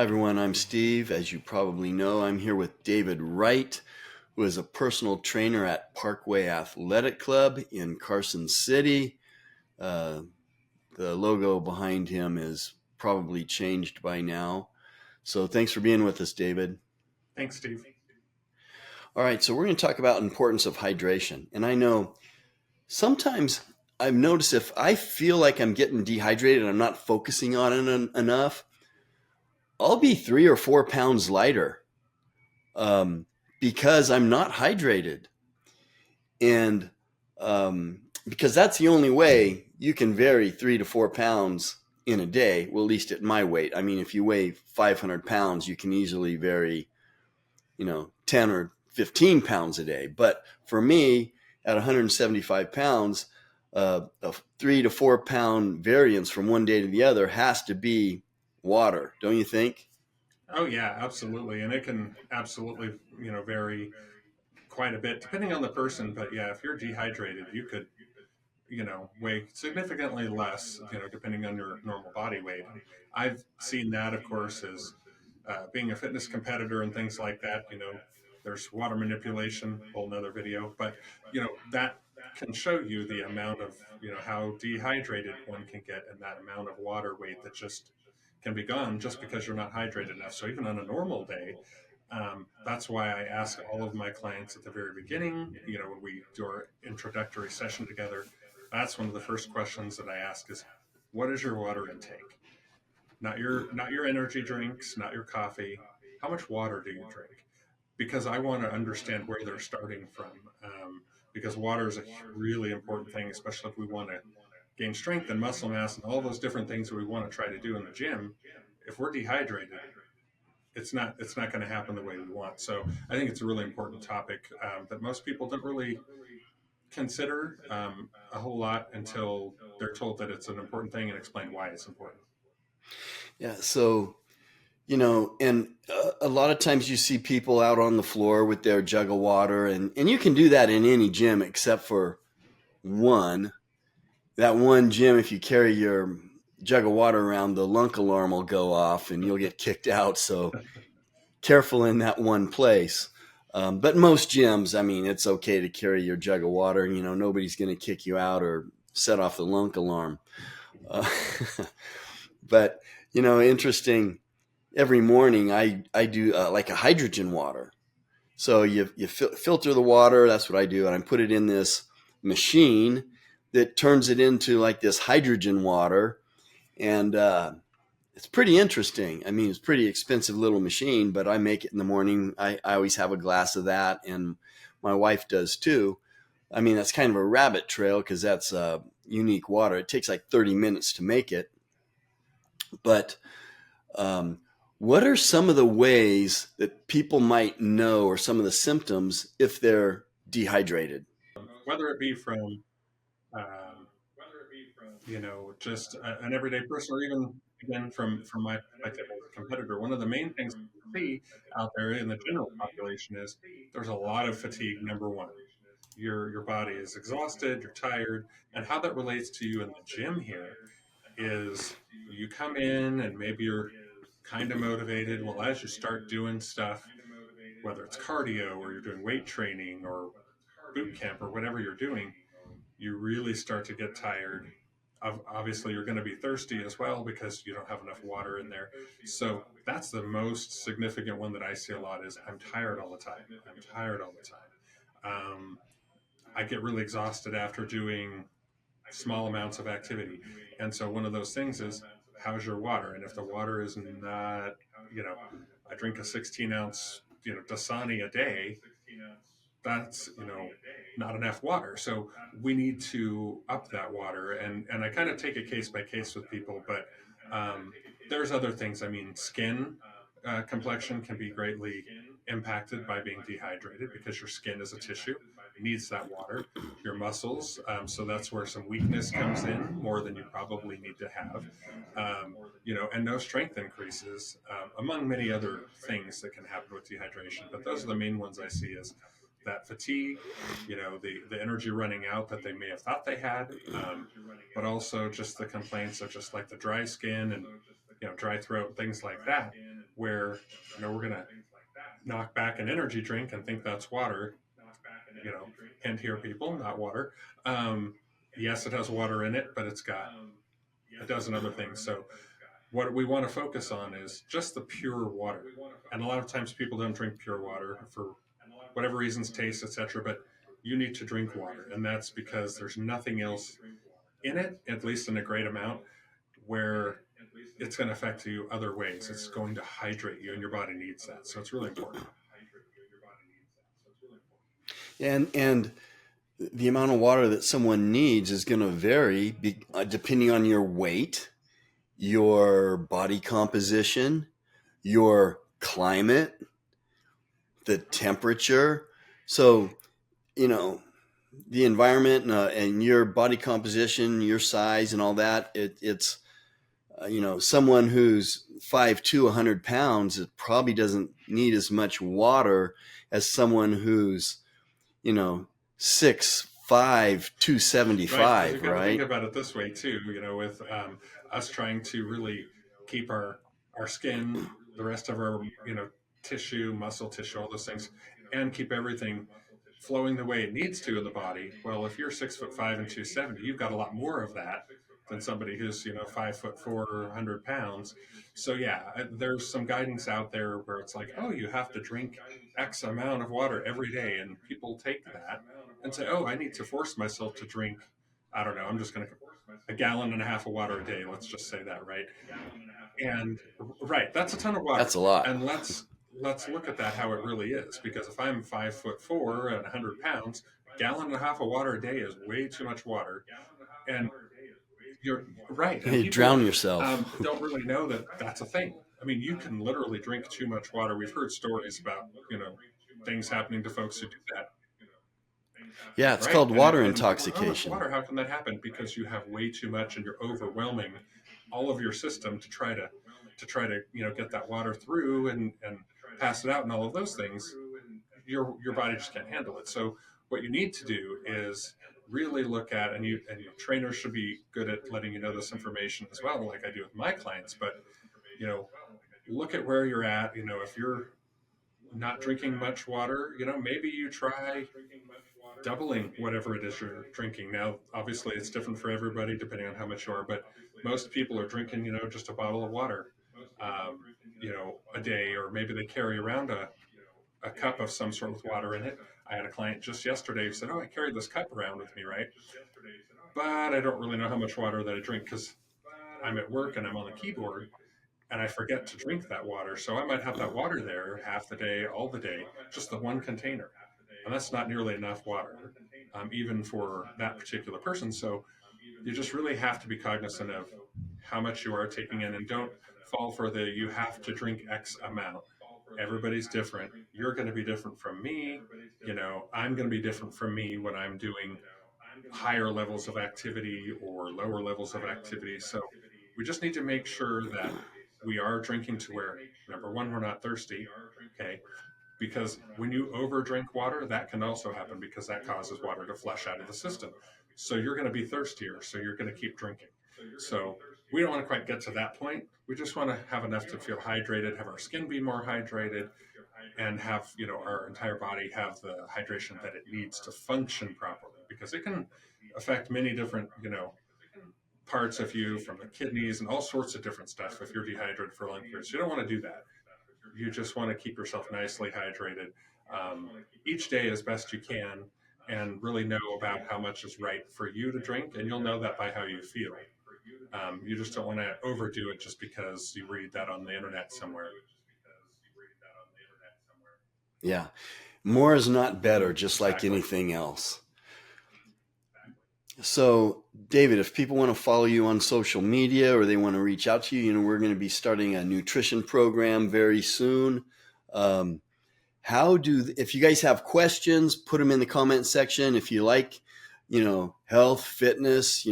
Hi, everyone. I'm Steve. As you probably know, I'm here with David Wright, who is a personal trainer at Parkway Athletic Club in Carson City. Uh, the logo behind him is probably changed by now. So thanks for being with us, David. Thanks, Steve. All right, so we're going to talk about importance of hydration. And I know sometimes I've noticed if I feel like I'm getting dehydrated and I'm not focusing on it enough, I'll be 3 or 4 pounds lighter um, because I'm not hydrated. And because that's the only way you can vary 3 to 4 pounds in a day, well, at least at my weight. I mean, if you weigh 500 pounds, you can easily vary, 10 or 15 pounds a day. But for me, at 175 pounds, a 3 to 4 pound variance from one day to the other has to be water, don't you think? Oh yeah, absolutely, and it can absolutely vary quite a bit depending on the person. But yeah, if you're dehydrated, you could weigh significantly less, depending on your normal body weight. And I've seen that, of course, as being a fitness competitor and things like that. There's water manipulation, whole nother video, but that can show you the amount of how dehydrated one can get and that amount of water weight that just can be gone just because you're not hydrated enough. So even on a normal day, that's why I ask all of my clients at the very beginning, when we do our introductory session together, that's one of the first questions that I ask is, what is your water intake? Not your energy drinks, not your coffee. How much water do you drink? Because I want to understand where they're starting from. Because water is a really important thing, especially if we want to gain strength and muscle mass and all those different things that we want to try to do in the gym. If we're dehydrated, it's not going to happen the way we want. So I think it's a really important topic that most people don't really consider a whole lot until they're told that it's an important thing and explain why it's important. Yeah. So and a lot of times you see people out on the floor with their jug of water, and you can do that in any gym except for one. That one gym, if you carry your jug of water around, the lunk alarm will go off and you'll get kicked out. So careful in that one place. But most gyms, I mean, it's okay to carry your jug of water. Nobody's going to kick you out or set off the lunk alarm. Uh, but, interesting. Every morning I do like a hydrogen water. So you filter the water. That's what I do, and I put it in this machine that turns it into like this hydrogen water, and it's pretty interesting. I mean, it's a pretty expensive little machine, but I make it in the morning. I always have a glass of that, and my wife does too. I mean, that's kind of a rabbit trail because that's unique water. It takes like 30 minutes to make it, but um, what are some of the ways that people might know or some of the symptoms if they're dehydrated? Whether it be from just an everyday person, or even again from my perspective as a competitor, one of the main things we see out there in the general population is there's a lot of fatigue. Number one, your body is exhausted, you're tired, and how that relates to you in the gym here is you come in and maybe you're kind of motivated. Well, as you start doing stuff, whether it's cardio or you're doing weight training or boot camp or whatever you're doing, you really start to get tired. Obviously, you're going to be thirsty as well because you don't have enough water in there. So that's the most significant one that I see a lot is I'm tired all the time. I'm tired all the time. Um, I get really exhausted after doing small amounts of activity. And so one of those things is how's your water? And if the water is not, you know, I drink a 16-ounce, Dasani a day, that's, not enough water. So we need to up that water. And I kind of take it case by case with people, but um, there's other things. I mean, skin complexion can be greatly impacted by being dehydrated because your skin is a tissue, needs that water. Your muscles, so that's where some weakness comes in more than you probably need to have. And no strength increases, among many other things that can happen with dehydration. But those are the main ones I see is that fatigue, the energy running out that they may have thought they had, but also just the complaints of just like the dry skin and dry throat, things like that, where we're gonna knock back an energy drink and think that's water. You know, hint here, people, not water. Um, yes, it has water in it, but it's got a dozen other things. So what we want to focus on is just the pure water. And a lot of times people don't drink pure water for whatever reasons, taste, etc. But you need to drink water, and that's because there's nothing else in it, at least in a great amount, where it's going to affect you other ways. It's going to hydrate you, and your body needs that. So it's really important. And the amount of water that someone needs is going to vary depending on your weight, your body composition, your climate, the temperature. So, you know, the environment and your body composition, your size, and all that. It's someone who's 5'2", 100 pounds, it probably doesn't need as much water as someone who's 6'5", Right, because 275, you've got to think right? about it this way too. With us trying to really keep our skin, the rest of our tissue, muscle tissue, all those things, and keep everything flowing the way it needs to in the body. Well, if you're 6'5" and 270, you've got a lot more of that than somebody who's 5'4", 100 pounds. So yeah, there's some guidance out there where it's like, oh, you have to drink X amount of water every day, and people take that and say, oh, I need to force myself to drink. I don't know. I'm just going to a gallon and a half of water a day. Let's just say that, right? And right, that's a ton of That's water. a lot. And let's look at that how it really is. Because if I'm 5'4" and 100 pounds, a gallon and a half of water a day is way too much water. And you're right. And You people drown yourself. don't really know that that's a thing. I mean, you can literally drink too much water. We've heard stories about things happening to folks who do that. Yeah, it's Right. called And water and people are, oh, it's intoxication. water. How can that happen? Because you have way too much and you're overwhelming all of your system to try to get that water through and pass it out and all of those things. Your body just can't handle it. So what you need to do is really look at, and your trainers should be good at letting you know this information as well, like I do with my clients. But you know, look at where you're at. If you're not drinking much water, maybe you try doubling whatever it is you're drinking. Now, obviously, it's different for everybody depending on how much you are, but most people are drinking, just a bottle of water, a day, or maybe they carry around a cup of some sort with water in it. I had a client just yesterday who said, oh, I carried this cup around with me, right? But I don't really know how much water that I drink because I'm at work and I'm on the keyboard and I forget to drink that water. So I might have that water there half the day, all the day, just the one container. And that's not nearly enough water, even for that particular person. So you just really have to be cognizant of how much you are taking in, and don't fall for the you have to drink X amount. Everybody's different. You're going to be different from me. I'm going to be different from me when I'm doing higher levels of activity or lower levels of activity. So we just need to make sure that we are drinking to where, number one, we're not thirsty. Okay. Because when you over drink water, that can also happen because that causes water to flush out of the system. So you're going to be thirstier. So you're going to keep drinking. So we don't want to quite get to that point. We just want to have enough to feel hydrated, have our skin be more hydrated, and have our entire body have the hydration that it needs to function properly, because it can affect many different parts of you, from the kidneys and all sorts of different stuff if you're dehydrated for long periods. You don't want to do that. You just want to keep yourself nicely hydrated each day as best you can, and really know about how much is right for you to drink, and you'll know that by how you feel. You just don't want to overdo it just because you read that on the internet somewhere. Yeah. More is not better, just like Exactly. anything else. So, David, if people want to follow you on social media or they want to reach out to you, we're going to be starting a nutrition program very soon. Um, if you guys have questions, put them in the comment section. If you like, health, fitness,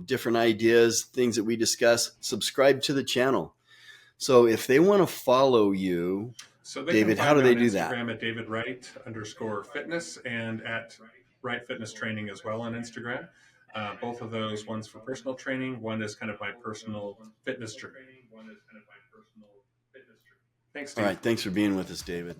different ideas, things that we discuss, subscribe to the channel. So if they want to follow you, So they can David, how find do me they on do that? Instagram at David Wright_fitness, and at Wright Fitness Training as well on Instagram. Both of those, one's for personal training, one is kind of my personal fitness journey. Thanks, All Steve. right. Thanks for being with us, David.